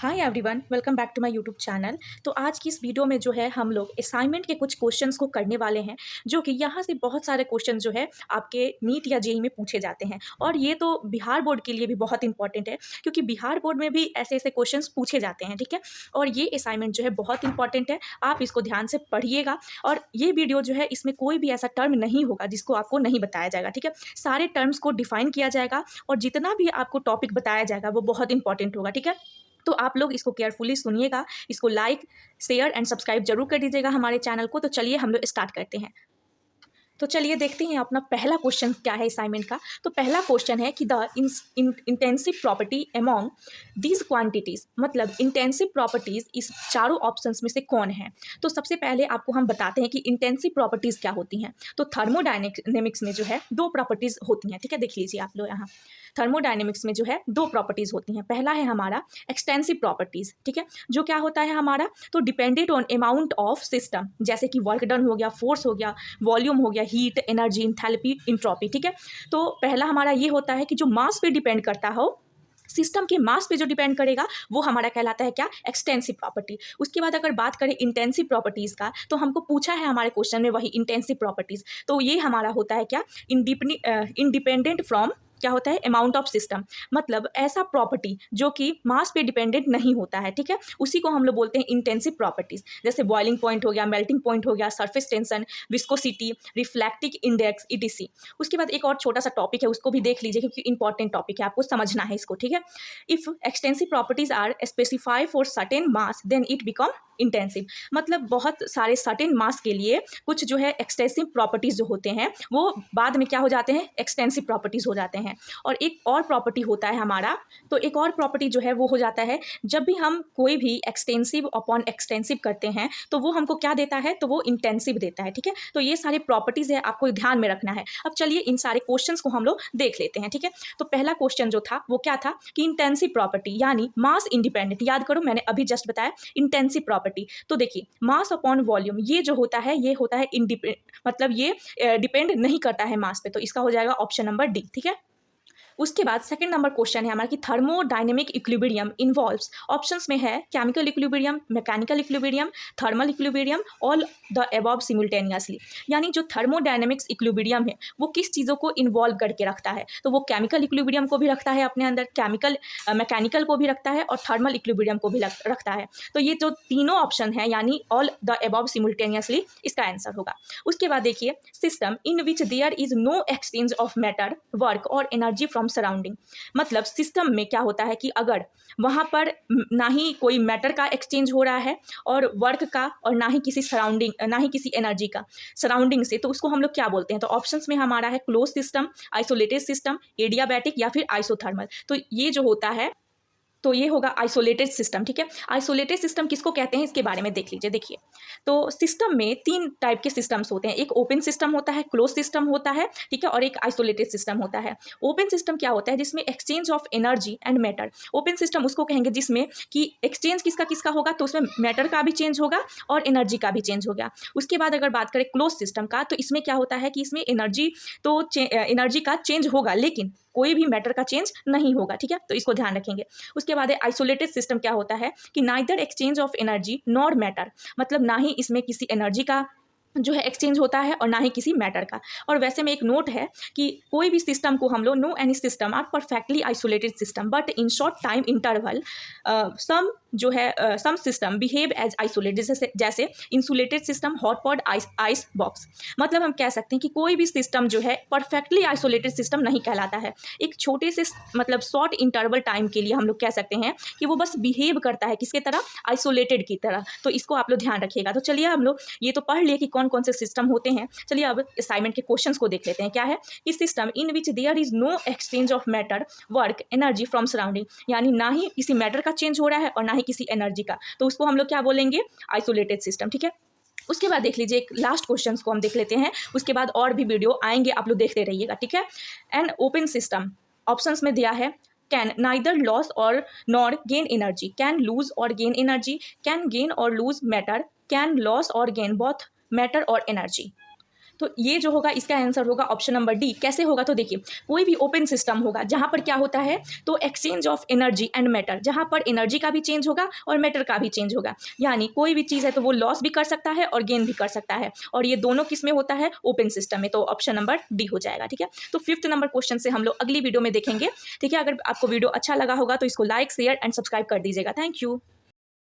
Hi everyone, welcome back to my YouTube channel. तो आज की इस वीडियो में जो है हम लोग असाइनमेंट के कुछ क्वेश्चंस को करने वाले हैं, जो कि यहाँ से बहुत सारे क्वेश्चन जो है आपके नीट या जेईई में पूछे जाते हैं। और ये तो बिहार बोर्ड के लिए भी बहुत इंपॉर्टेंट है, क्योंकि बिहार बोर्ड में भी ऐसे ऐसे क्वेश्चंस पूछे जाते हैं। ठीक है, और ये असाइनमेंट जो है बहुत इंपॉर्टेंट है, आप इसको ध्यान से पढ़िएगा। और ये वीडियो जो है इसमें कोई भी ऐसा टर्म नहीं होगा जिसको आपको नहीं बताया जाएगा। ठीक है, सारे टर्म्स को डिफाइन किया जाएगा और जितना भी आपको टॉपिक बताया जाएगा वो बहुत इंपॉर्टेंट होगा। ठीक है, तो आप लोग इसको केयरफुली सुनिएगा, इसको लाइक शेयर एंड सब्सक्राइब जरूर कर दीजिएगा हमारे चैनल को। तो चलिए हम लोग स्टार्ट करते हैं। तो चलिए देखते हैं अपना पहला क्वेश्चन क्या है असाइनमेंट का। तो पहला क्वेश्चन है कि the intensive property among these quantities, मतलब इंटेंसिव प्रॉपर्टीज इस चारों ऑप्शंस में से कौन है। तो सबसे पहले आपको हम बताते हैं कि इंटेंसिव प्रॉपर्टीज क्या होती हैं। तो थर्मोडायनेमिक्स में जो है दो प्रॉपर्टीज होती हैं। ठीक है, देख लीजिए आप लोग यहाँ थर्मोडायनेमिक्स में जो है दो प्रॉपर्टीज होती हैं। पहला है हमारा एक्सटेंसिव प्रॉपर्टीज। ठीक है, जो क्या होता है हमारा, तो depended on amount of system, जैसे कि वर्क डन हो गया, फोर्स हो गया, वॉल्यूम हो गया, हीट, एनर्जी, इंथैल्पी, इंट्रोपी। ठीक है, तो पहला हमारा ये होता है कि जो मास पे डिपेंड करता हो, सिस्टम के मास पे जो डिपेंड करेगा वो हमारा कहलाता है क्या, एक्सटेंसिव प्रॉपर्टी। उसके बाद अगर बात करें इंटेंसिव प्रॉपर्टीज का, तो हमको पूछा है हमारे क्वेश्चन में वही इंटेंसिव प्रॉपर्टीज। तो ये हमारा होता है क्या, इंडिपेंडेंट फ्रॉम, क्या होता है, अमाउंट ऑफ सिस्टम, मतलब ऐसा प्रॉपर्टी जो कि मास पे डिपेंडेंट नहीं होता है। ठीक है, उसी को हम लोग बोलते हैं इंटेंसिव प्रॉपर्टीज। जैसे बॉइलिंग पॉइंट हो गया, मेल्टिंग पॉइंट हो गया, surface tension, viscosity, reflective index, etc. उसके बाद एक और छोटा सा टॉपिक है, उसको भी देख लीजिए क्योंकि इंपॉर्टेंट टॉपिक है, आपको समझना है इसको। ठीक है, if extensive properties are specify for certain mass then it become intensive, मतलब बहुत सारे सर्टेन मास के लिए कुछ जो है एक्सटेंसिव प्रॉपर्टीज जो होते हैं वो बाद में क्या हो जाते हैं, एक्सटेंसिव प्रॉपर्टीज हो जाते हैं। और एक और प्रॉपर्टी होता है हमारा, तो एक और प्रॉपर्टी जो है वो हो जाता है जब भी हम कोई भी एक्सटेंसिव अपॉन एक्सटेंसिव करते हैं तो वो हमको क्या देता है, तो वो इंटेंसिव देता है। ठीक है, तो ये सारे प्रॉपर्टीज है, आपको ध्यान में रखना है। अब चलिए इन सारे क्वेश्चंस को हम लोग देख लेते हैं। ठीक है, तो पहला क्वेश्चन जो था वो क्या था कि इंटेंसिव प्रॉपर्टी यानी मास इंडिपेंडेंट, याद करो मैंने अभी जस्ट बताया इंटेंसिव प्रॉपर्टी। तो देखिए मास अपॉन वॉल्यूम ये जो होता है ये होता है मतलब ये डिपेंड नहीं करता है मास पे, तो इसका हो जाएगा ऑप्शन नंबर डी। ठीक है, उसके बाद सेकंड नंबर क्वेश्चन है हमारा कि थर्मोडायनेमिक इक्विलिब्रियम इन्वॉल्व्स, ऑप्शंस में है chemical equilibrium, mechanical equilibrium, thermal equilibrium, all the above simultaneously. यानी जो थर्मोडायनेमिक्स इक्विलिब्रियम है वो किस चीज़ों को इन्वॉल्व करके रखता है, तो वो केमिकल इक्विलिब्रियम को भी रखता है अपने अंदर, मैकेनिकल को भी रखता है और थर्मल इक्विलिब्रियम को भी रखता है। तो ये जो तीनों ऑप्शन है यानी ऑल द अबव सिमुल्टेनियसली, इसका आंसर होगा। उसके बाद देखिए system in which there is no exchange of matter, work और एनर्जी फ्रॉम सराउंडिंग, मतलब सिस्टम में क्या होता है कि अगर वहाँ पर ना ही कोई मैटर का एक्सचेंज हो रहा है और वर्क का, और ना ही किसी सराउंडिंग, ना ही किसी एनर्जी का सराउंडिंग से, तो उसको हम लोग क्या बोलते हैं। तो ऑप्शंस में हमारा है close system, isolated system, adiabatic या फिर आइसोथर्मल। तो ये जो होता है तो ये होगा आइसोलेटेड सिस्टम। ठीक है, आइसोलेटेड सिस्टम किसको कहते हैं इसके बारे में देख लीजिए। देखिए तो सिस्टम में तीन टाइप के सिस्टम्स होते हैं, एक ओपन सिस्टम होता है, क्लोज सिस्टम होता है, ठीक है, और एक आइसोलेटेड सिस्टम होता है। ओपन सिस्टम क्या होता है, जिसमें exchange of energy and matter. Open system उसको कहेंगे जिसमें कि एक्सचेंज किसका किसका होगा, तो उसमें मैटर का भी चेंज होगा और एनर्जी का भी चेंज होगा। उसके बाद अगर बात करें क्लोज सिस्टम का, तो इसमें क्या होता है कि इसमें एनर्जी का चेंज होगा लेकिन कोई भी मैटर का चेंज नहीं होगा। ठीक है, तो इसको ध्यान रखेंगे। उसके बाद आइसोलेटेड सिस्टम क्या होता है कि neither exchange of energy nor matter, मतलब ना ही इसमें किसी एनर्जी का जो है एक्सचेंज होता है और ना ही किसी मैटर का। और वैसे में एक नोट है कि कोई भी सिस्टम को हम लोग, no any system are perfectly isolated system but in short time interval some जो है some system behave as isolated, जैसे insulated system, hotpot, ice box. मतलब हम कह सकते हैं कि कोई भी सिस्टम जो है परफेक्टली आइसोलेटेड सिस्टम नहीं कहलाता है। एक छोटे से मतलब शॉर्ट इंटरवल टाइम के लिए हम लोग कह सकते हैं कि वो बस बिहेव करता है किसके तरह, आइसोलेटेड की तरह। तो इसको आप लोग ध्यान रखिएगा। तो चलिए हम लोग ये तो पढ़ लिए कि कौन कौन से सिस्टम होते हैं। चलिए अब असाइनमेंट के क्वेश्चंस को देख लेते हैं। क्या है कि system in which there is no exchange of matter, work, energy from surrounding, यानी ना ही किसी मैटर का चेंज हो रहा है और ना ही किसी एनर्जी का, तो उसको हम लोग क्या बोलेंगे, आइसोलेटेड सिस्टम। ठीक है, उसके बाद देख लीजिए एक लास्ट क्वेश्चन को हम देख लेते हैं, उसके बाद और भी वीडियो आएंगे, आप लोग देखते रहिएगा। ठीक है, एंड ओपन सिस्टम ऑप्शंस में दिया है can neither lose or nor gain energy, can lose or gain energy, can gain or lose matter, can lose or gain both matter or energy। तो ये जो होगा इसका आंसर होगा ऑप्शन नंबर डी। कैसे होगा तो देखिए, कोई भी ओपन सिस्टम होगा जहाँ पर क्या होता है, तो exchange of energy and matter, जहाँ पर एनर्जी का भी चेंज होगा और मैटर का भी चेंज होगा। यानी कोई भी चीज़ है तो वो लॉस भी कर सकता है और गेन भी कर सकता है, और ये दोनों किस में होता है, ओपन सिस्टम में। तो ऑप्शन नंबर डी हो जाएगा। ठीक है, तो 5th नंबर क्वेश्चन से हम लोग अगली वीडियो में देखेंगे। ठीक है, अगर आपको वीडियो अच्छा लगा होगा तो इसको लाइक, शेयर एंड सब्सक्राइब कर दीजिएगा। Thank you.